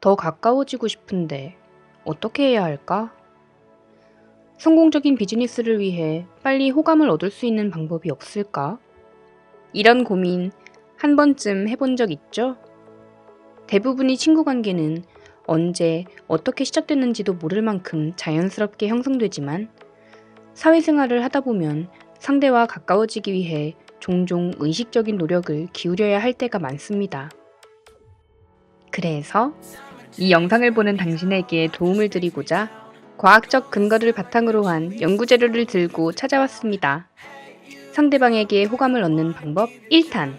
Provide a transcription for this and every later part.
더 가까워지고 싶은데 어떻게 해야 할까? 성공적인 비즈니스를 위해 빨리 호감을 얻을 수 있는 방법이 없을까? 이런 고민 한 번쯤 해본 적 있죠? 대부분의 친구 관계는 언제, 어떻게 시작됐는지도 모를 만큼 자연스럽게 형성되지만 사회생활을 하다 보면 상대와 가까워지기 위해 종종 의식적인 노력을 기울여야 할 때가 많습니다. 그래서 이 영상을 보는 당신에게 도움을 드리고자 과학적 근거를 바탕으로 한 연구 자료를 들고 찾아왔습니다. 상대방에게 호감을 얻는 방법 1탄.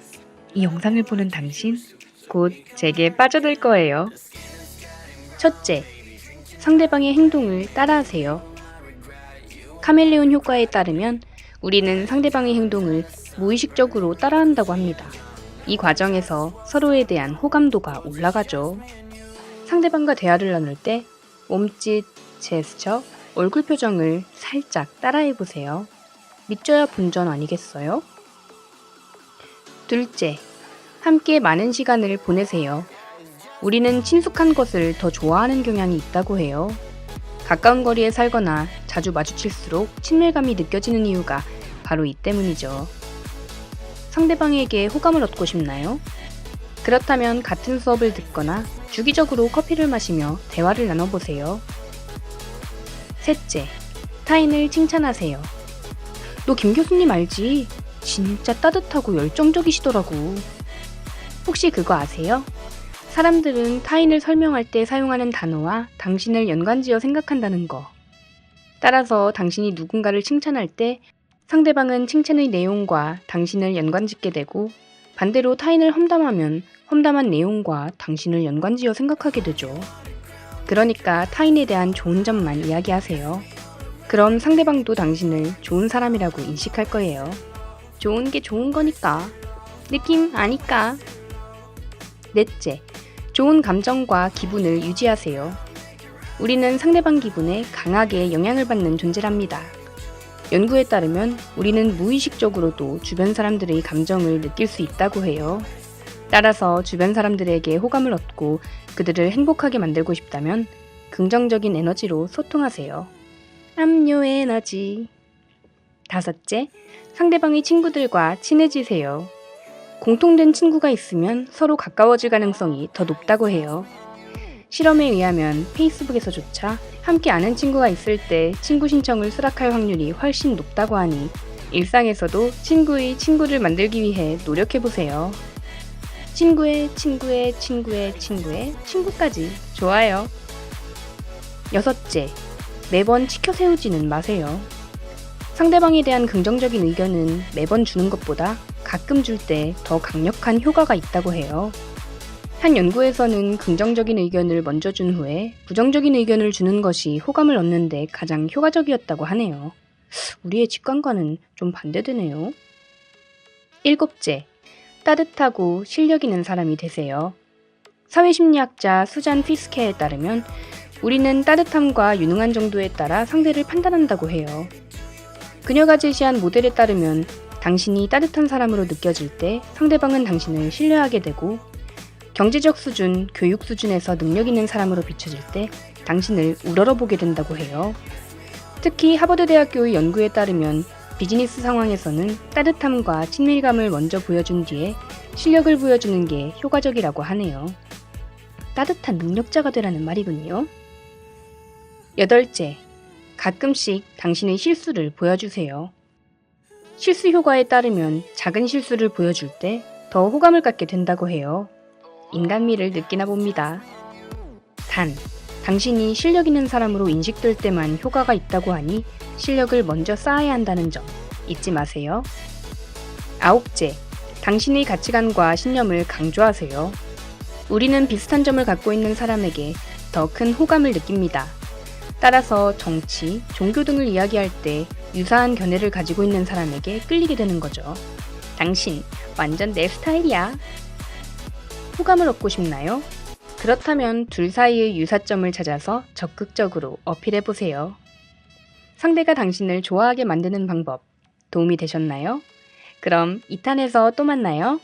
이 영상을 보는 당신, 곧 제게 빠져들 거예요. 첫째, 상대방의 행동을 따라하세요. 카멜레온 효과에 따르면 우리는 상대방의 행동을 무의식적으로 따라한다고 합니다. 이 과정에서 서로에 대한 호감도가 올라가죠. 상대방과 대화를 나눌 때 몸짓, 제스처, 얼굴 표정을 살짝 따라해보세요. 믿져야 본전 아니겠어요? 둘째, 함께 많은 시간을 보내세요. 우리는 친숙한 것을 더 좋아하는 경향이 있다고 해요. 가까운 거리에 살거나 자주 마주칠수록 친밀감이 느껴지는 이유가 바로 이 때문이죠. 상대방에게 호감을 얻고 싶나요? 그렇다면 같은 수업을 듣거나 주기적으로 커피를 마시며 대화를 나눠보세요. 셋째, 타인을 칭찬하세요. 너 김 교수님 알지? 진짜 따뜻하고 열정적이시더라고. 혹시 그거 아세요? 사람들은 타인을 설명할 때 사용하는 단어와 당신을 연관지어 생각한다는 거. 따라서 당신이 누군가를 칭찬할 때 상대방은 칭찬의 내용과 당신을 연관짓게 되고 반대로 타인을 험담하면 험담한 내용과 당신을 연관지어 생각하게 되죠. 그러니까 타인에 대한 좋은 점만 이야기하세요. 그럼 상대방도 당신을 좋은 사람이라고 인식할 거예요. 좋은 게 좋은 거니까. 느낌 아니까. 넷째, 좋은 감정과 기분을 유지하세요. 우리는 상대방 기분에 강하게 영향을 받는 존재랍니다. 연구에 따르면 우리는 무의식적으로도 주변 사람들의 감정을 느낄 수 있다고 해요. 따라서 주변 사람들에게 호감을 얻고 그들을 행복하게 만들고 싶다면 긍정적인 에너지로 소통하세요. 압류 에너지. 다섯째, 상대방의 친구들과 친해지세요. 공통된 친구가 있으면 서로 가까워질 가능성이 더 높다고 해요. 실험에 의하면 페이스북에서조차 함께 아는 친구가 있을 때 친구 신청을 수락할 확률이 훨씬 높다고 하니 일상에서도 친구의 친구를 만들기 위해 노력해보세요. 친구의 친구의 친구의 친구의 친구까지 좋아요. 여섯째, 매번 치켜 세우지는 마세요. 상대방에 대한 긍정적인 의견은 매번 주는 것보다 가끔 줄 때 더 강력한 효과가 있다고 해요. 한 연구에서는 긍정적인 의견을 먼저 준 후에 부정적인 의견을 주는 것이 호감을 얻는 데 가장 효과적이었다고 하네요. 우리의 직관과는 좀 반대되네요. 일곱째, 따뜻하고 실력 있는 사람이 되세요. 사회심리학자 수잔 피스케에 따르면 우리는 따뜻함과 유능한 정도에 따라 상대를 판단한다고 해요. 그녀가 제시한 모델에 따르면 당신이 따뜻한 사람으로 느껴질 때 상대방은 당신을 신뢰하게 되고 경제적 수준, 교육 수준에서 능력 있는 사람으로 비춰질 때 당신을 우러러보게 된다고 해요. 특히 하버드 대학교의 연구에 따르면 비즈니스 상황에서는 따뜻함과 친밀감을 먼저 보여준 뒤에 실력을 보여주는 게 효과적이라고 하네요. 따뜻한 능력자가 되라는 말이군요. 여덟째, 가끔씩 당신의 실수를 보여주세요. 실수 효과에 따르면 작은 실수를 보여줄 때 더 호감을 갖게 된다고 해요. 인간미를 느끼나 봅니다. 단, 당신이 실력 있는 사람으로 인식될 때만 효과가 있다고 하니 실력을 먼저 쌓아야 한다는 점 잊지 마세요. 아홉째, 당신의 가치관과 신념을 강조하세요. 우리는 비슷한 점을 갖고 있는 사람에게 더 큰 호감을 느낍니다. 따라서 정치, 종교 등을 이야기할 때 유사한 견해를 가지고 있는 사람에게 끌리게 되는 거죠. 당신 완전 내 스타일이야. 호감을 얻고 싶나요? 그렇다면 둘 사이의 유사점을 찾아서 적극적으로 어필해보세요. 상대가 당신을 좋아하게 만드는 방법 도움이 되셨나요? 그럼 2탄에서 또 만나요.